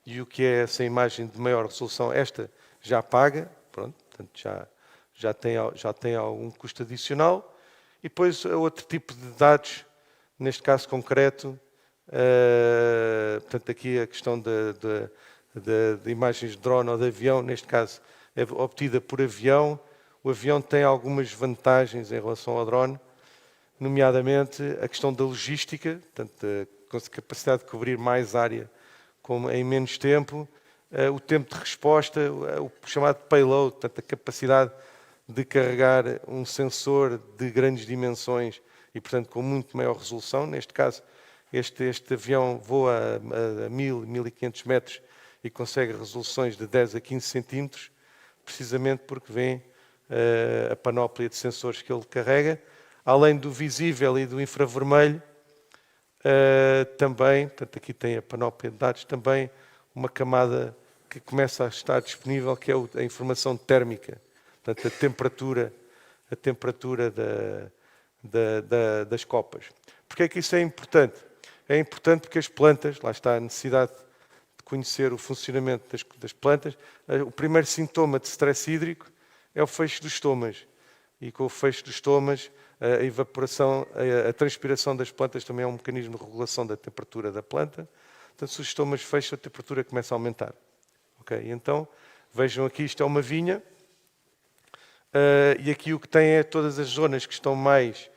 e o que é essa imagem de maior resolução, esta já paga, pronto, portanto já tem algum custo adicional. E depois outro tipo de dados, neste caso concreto, portanto aqui a questão de imagens de drone ou de avião, neste caso é obtida por avião. O avião tem algumas vantagens em relação ao drone, nomeadamente a questão da logística, portanto a capacidade de cobrir mais área em menos tempo, o tempo de resposta, o chamado payload, portanto a capacidade de carregar um sensor de grandes dimensões e, portanto, com muito maior resolução. Neste caso, este avião voa a 1000, 1500 metros e consegue resoluções de 10 a 15 centímetros, precisamente porque vem a panóplia de sensores que ele carrega. Além do visível e do infravermelho, também, portanto, aqui tem a panóplia de dados, também uma camada que começa a estar disponível, que é a informação térmica. Portanto, a temperatura das copas. Porquê é que isso é importante? É importante porque as plantas, lá está a necessidade de conhecer o funcionamento das plantas. O primeiro sintoma de stress hídrico é o fecho dos estomas. E com o fecho dos estomas, a evaporação, a transpiração das plantas também é um mecanismo de regulação da temperatura da planta. Portanto, se os estomas fecham, a temperatura começa a aumentar. Okay? Então, vejam aqui, isto é uma vinha. E aqui o que tem é todas as zonas que estão mais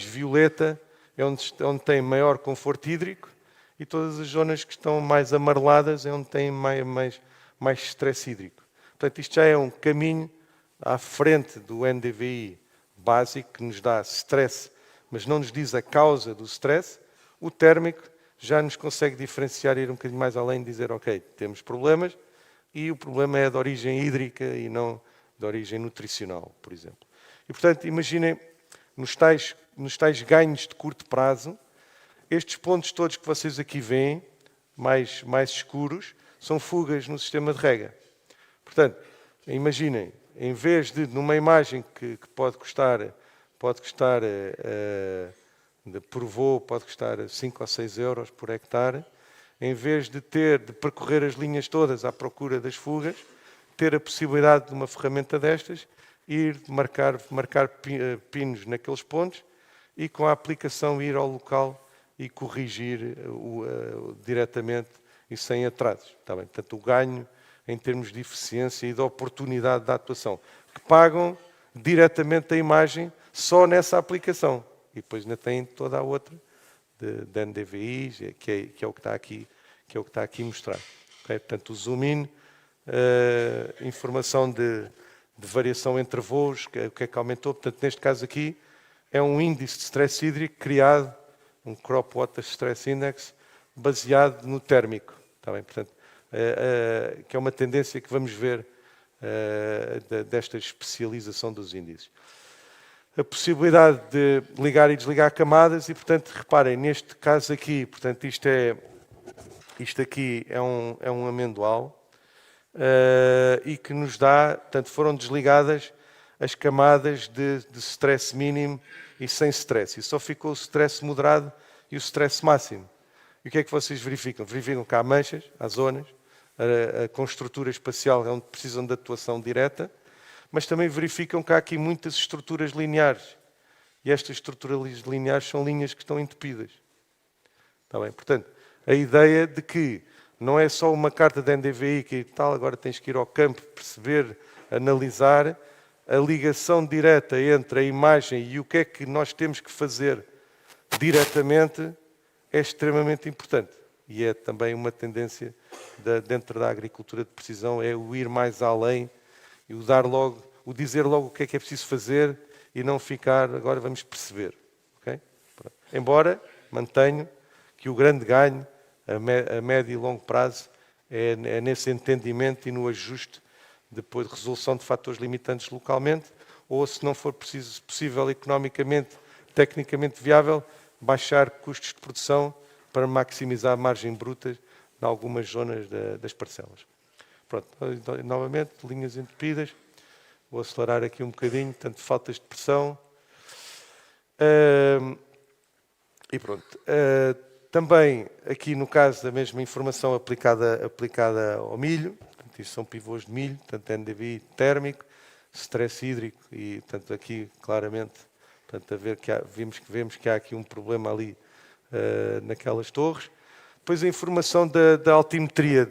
violeta, é onde tem maior conforto hídrico, e todas as zonas que estão mais amareladas é onde tem mais stress hídrico. Portanto, isto já é um caminho à frente do NDVI básico, que nos dá stress, mas não nos diz a causa do stress. O térmico já nos consegue diferenciar e ir um bocadinho mais além, dizer, ok, temos problemas, e o problema é de origem hídrica e não de origem nutricional, por exemplo. E, portanto, imaginem, nos tais ganhos de curto prazo, estes pontos todos que vocês aqui veem, mais escuros, são fugas no sistema de rega. Portanto, imaginem, em vez de, numa imagem que pode custar por voo, pode custar 5 ou 6 euros por hectare, em vez de percorrer as linhas todas à procura das fugas, ter a possibilidade de uma ferramenta destas, ir marcar pinos naqueles pontos e com a aplicação ir ao local e corrigir diretamente e sem atrasos. Está bem? Portanto, o ganho em termos de eficiência e de oportunidade da atuação, que pagam diretamente a imagem só nessa aplicação. E depois ainda tem toda a outra de NDVIs, que é o que está aqui mostrado. Okay? Portanto, o zoom in, informação de variação entre voos, o que é que aumentou. Portanto, neste caso aqui, é um índice de stress hídrico criado, um Crop Water Stress Index, baseado no térmico. Está bem? Portanto, que é uma tendência que vamos ver desta especialização dos índices. A possibilidade de ligar e desligar camadas e, portanto, reparem, neste caso aqui, portanto, isto aqui é um amendoal e que nos dá, portanto, foram desligadas as camadas de stress mínimo e sem stress. E só ficou o stress moderado e o stress máximo. E o que é que vocês verificam? Verificam que há manchas, há zonas, com estrutura espacial onde precisam de atuação direta, mas também verificam que há aqui muitas estruturas lineares. E estas estruturas lineares são linhas que estão entupidas. Está bem? Portanto, a ideia de que não é só uma carta de NDVI que tal, agora tens que ir ao campo, perceber, analisar a ligação direta entre a imagem e o que é que nós temos que fazer diretamente é extremamente importante. E é também uma tendência dentro da agricultura de precisão, é o ir mais além e o dizer logo o que é preciso fazer e não ficar, agora vamos perceber. Okay? Embora mantenho que o grande ganho, a médio e longo prazo, é nesse entendimento e no ajuste depois de resolução de fatores limitantes localmente, ou se não for possível economicamente, tecnicamente viável, baixar custos de produção para maximizar a margem bruta em algumas zonas das parcelas. Pronto, novamente, linhas entupidas. Vou acelerar aqui um bocadinho, tanto faltas de pressão. E pronto. Também, aqui no caso da mesma informação aplicada ao milho, portanto, isto são pivôs de milho, portanto, NDVI térmico, stress hídrico e, portanto, aqui claramente, portanto, a ver que vemos que há aqui um problema ali naquelas torres. Depois a informação da altimetria,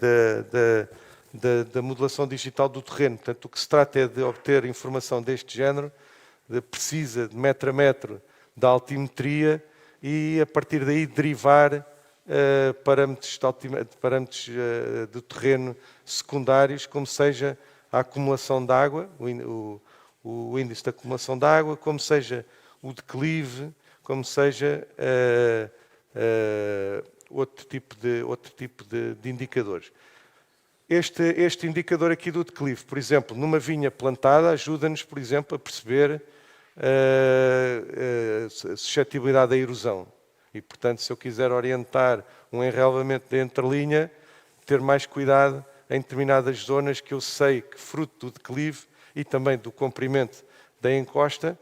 da modelação digital do terreno. Portanto, o que se trata é de obter informação deste género, precisa de metro a metro da altimetria e, a partir daí, derivar parâmetros do terreno secundários, como seja a acumulação de água, o índice de acumulação de água, como seja o declive, como seja outro tipo de indicadores. Este indicador aqui do declive, por exemplo, numa vinha plantada, ajuda-nos, por exemplo, a perceber a suscetibilidade à erosão. E, portanto, se eu quiser orientar um enrelvamento de entrelinha, ter mais cuidado em determinadas zonas que eu sei que, fruto do declive e também do comprimento da encosta,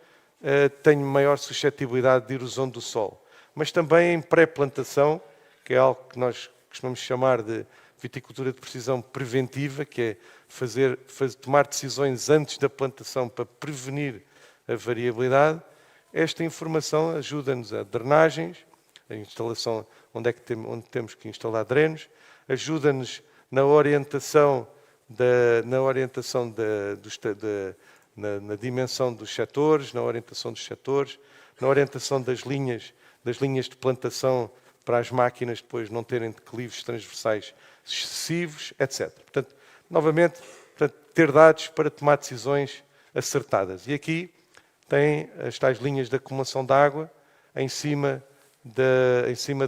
tenho maior suscetibilidade de erosão do solo. Mas também em pré-plantação, que é algo que nós costumamos chamar de viticultura de precisão preventiva, que é tomar decisões antes da plantação para prevenir a variabilidade. Esta informação ajuda-nos a drenagens, a instalação onde temos que instalar drenos, ajuda-nos na orientação na dimensão dos setores, na orientação das linhas de plantação para as máquinas depois não terem declives transversais excessivos, etc. Portanto, novamente, ter dados para tomar decisões acertadas. E aqui tem as tais linhas de acumulação de água em cima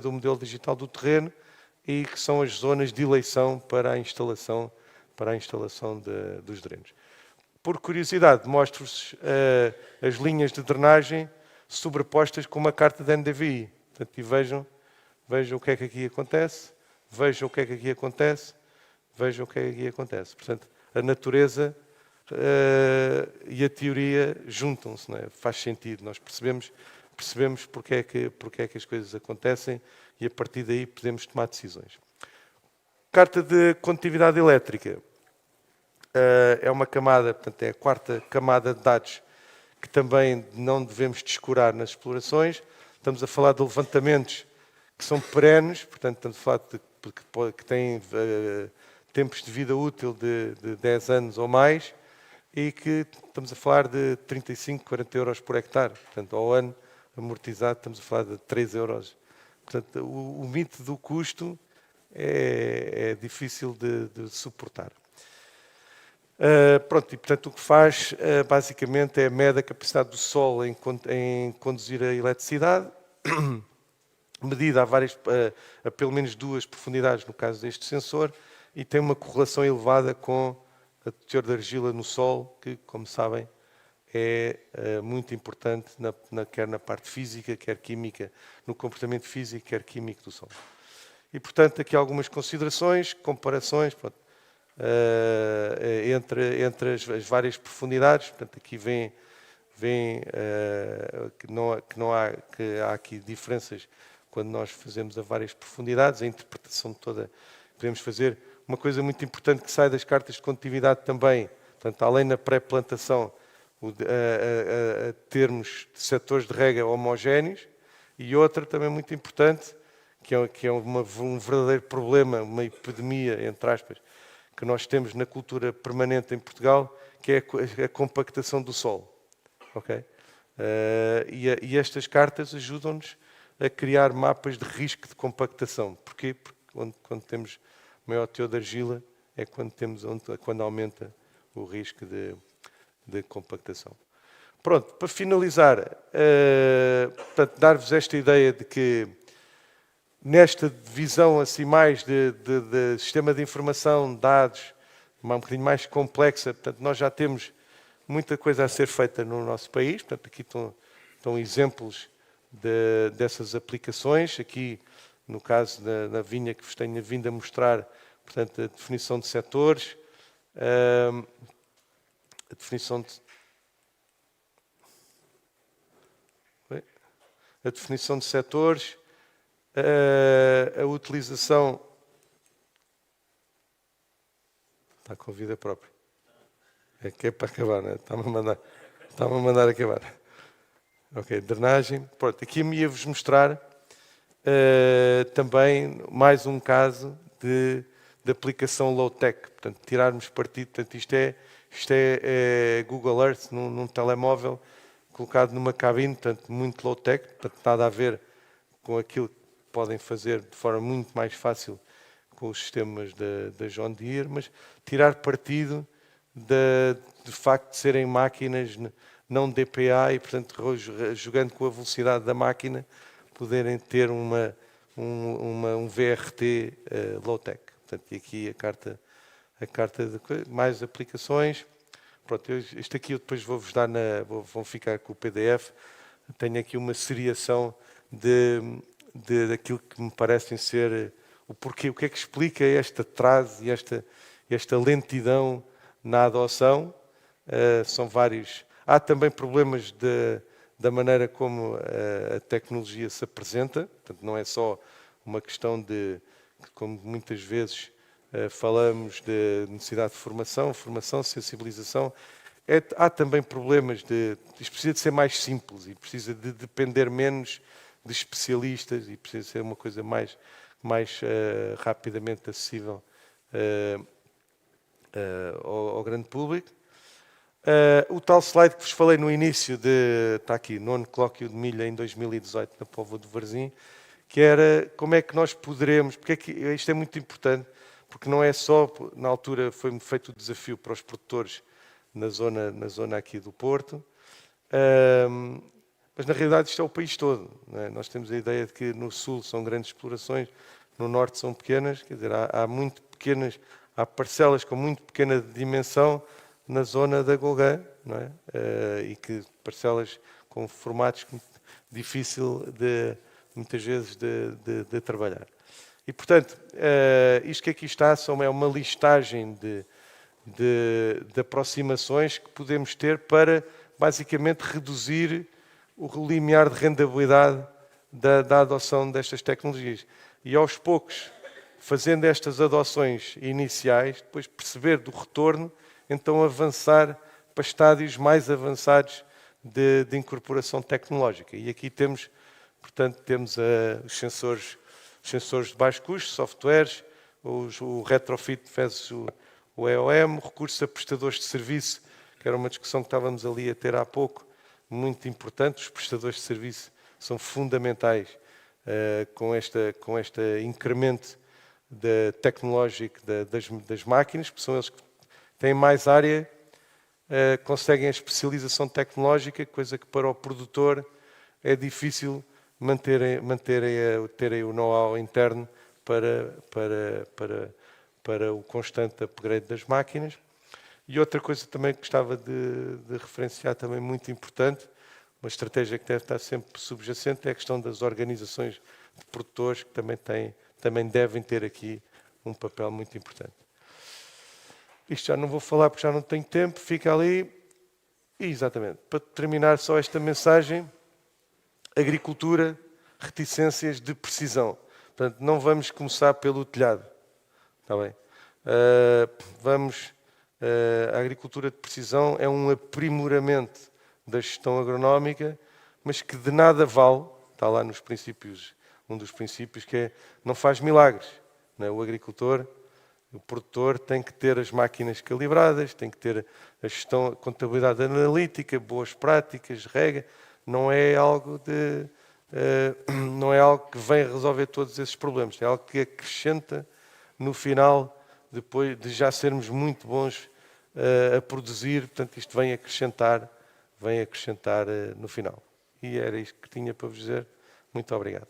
do modelo digital do terreno e que são as zonas de eleição para a instalação dos drenos. Por curiosidade, mostro-vos as linhas de drenagem sobrepostas com uma carta de NDVI. Portanto, e vejam o que é que aqui acontece, vejam o que é que aqui acontece, vejam o que é que aqui acontece. Portanto, a natureza e a teoria juntam-se, não é? Faz sentido, nós percebemos porque é que as coisas acontecem e a partir daí podemos tomar decisões. carta de condutividade elétrica é uma camada, portanto é a quarta camada de dados que também não devemos descurar nas explorações. Estamos a falar de levantamentos que são perenes, portanto estamos a falar que têm tempos de vida útil de 10 anos ou mais, e que estamos a falar de 35, 40 euros por hectare. Portanto, ao ano amortizado, estamos a falar de 3 euros. Portanto, o mito do custo é difícil de suportar. Pronto, e portanto o que faz basicamente é mede a capacidade do Sol em conduzir a eletricidade, medida a pelo menos 2 profundidades no caso deste sensor, e tem uma correlação elevada com o teor de argila no Sol, que, como sabem, é muito importante quer na parte física, quer química, no comportamento físico, quer químico do Sol. E, portanto, aqui algumas considerações, comparações, pronto, entre as várias profundidades. Portanto, aqui vem que há aqui diferenças quando nós fazemos a várias profundidades, a interpretação toda que podemos fazer. Uma coisa muito importante que sai das cartas de condutividade também, portanto, além da pré-plantação, termos setores de rega homogéneos, e outra também muito importante, que é um verdadeiro problema, uma epidemia, entre aspas, que nós temos na cultura permanente em Portugal, que é a compactação do solo. Okay? E estas cartas ajudam-nos a criar mapas de risco de compactação. Porquê? Porque quando temos maior teor de argila é quando aumenta o risco de compactação. Pronto, para finalizar, dar-vos esta ideia de que nesta visão assim mais de sistema de informação, dados, um bocadinho mais complexa, portanto, nós já temos muita coisa a ser feita no nosso país. Portanto, aqui estão exemplos dessas aplicações. Aqui, no caso da vinha que vos tenho vindo a mostrar, portanto, a definição de setores, a definição de setores, a utilização... Está com vida própria. É que é para acabar, não é? Está-me a mandar acabar. Ok, drenagem. Pronto, aqui me ia-vos mostrar também mais um caso de aplicação low-tech. Portanto, tirarmos partido. Portanto, isto é Google Earth num telemóvel colocado numa cabine, portanto, muito low-tech, portanto, nada a ver com aquilo que podem fazer de forma muito mais fácil com os sistemas da John Deere, mas tirar partido de facto de serem máquinas não DPA e, portanto, jogando com a velocidade da máquina, poderem ter um VRT low-tech. Portanto, e aqui a carta de mais aplicações. Pronto, isto aqui eu depois vou-vos dar, vão ficar com o PDF. Tenho aqui uma seriação daquilo que me parecem ser o porquê, o que é que explica este atraso e esta lentidão na adoção. São vários. Há também problemas da maneira como a tecnologia se apresenta. Portanto, não é só uma questão de, como muitas vezes falamos, de necessidade de formação, sensibilização. Há também problemas isto precisa de ser mais simples e precisa de depender menos de especialistas e precisa ser uma coisa mais rapidamente acessível ao grande público. O tal slide que vos falei no início, está aqui, 9º colóquio de milha em 2018 na Póvoa do Varzim, que era como é que nós poderemos, porque é que isto é muito importante, porque não é só, na altura foi-me feito o desafio para os produtores na zona aqui do Porto, mas na realidade isto é o país todo. Não é? Nós temos a ideia de que no sul são grandes explorações, no norte são pequenas, quer dizer, há parcelas com muito pequena dimensão na zona da Golgã, não é? E que parcelas com formatos difícil muitas vezes de trabalhar. E, portanto, isto que aqui está é uma listagem de aproximações que podemos ter para, basicamente, reduzir o limiar de rentabilidade da adoção destas tecnologias. E, aos poucos, fazendo estas adoções iniciais, depois perceber do retorno, então avançar para estádios mais avançados de incorporação tecnológica. E aqui temos, portanto, temos os sensores de baixo custo, softwares, o retrofit fez o EOM, recurso a prestadores de serviço, que era uma discussão que estávamos ali a ter há pouco, muito importante. Os prestadores de serviço são fundamentais com este incremento tecnológico das máquinas, porque são eles que têm mais área, conseguem a especialização tecnológica, coisa que para o produtor é difícil terem o know-how interno para o constante upgrade das máquinas. E outra coisa também que gostava de referenciar, também muito importante, uma estratégia que deve estar sempre subjacente, é a questão das organizações de produtores, que também devem ter aqui um papel muito importante. Isto já não vou falar porque já não tenho tempo, fica ali. E, exatamente, para terminar só esta mensagem, agricultura, reticências de precisão. Portanto, não vamos começar pelo telhado, está bem? A agricultura de precisão é um aprimoramento da gestão agronómica, mas que de nada vale, está lá nos princípios, um dos princípios, que é não faz milagres. Não é? O agricultor, o produtor tem que ter as máquinas calibradas, tem que ter a gestão, a contabilidade analítica, boas práticas, regra. Não é algo que vem resolver todos esses problemas. É algo que acrescenta no final, depois de já sermos muito bons a produzir. Portanto, isto vem acrescentar no final. E era isto que tinha para vos dizer. Muito obrigado.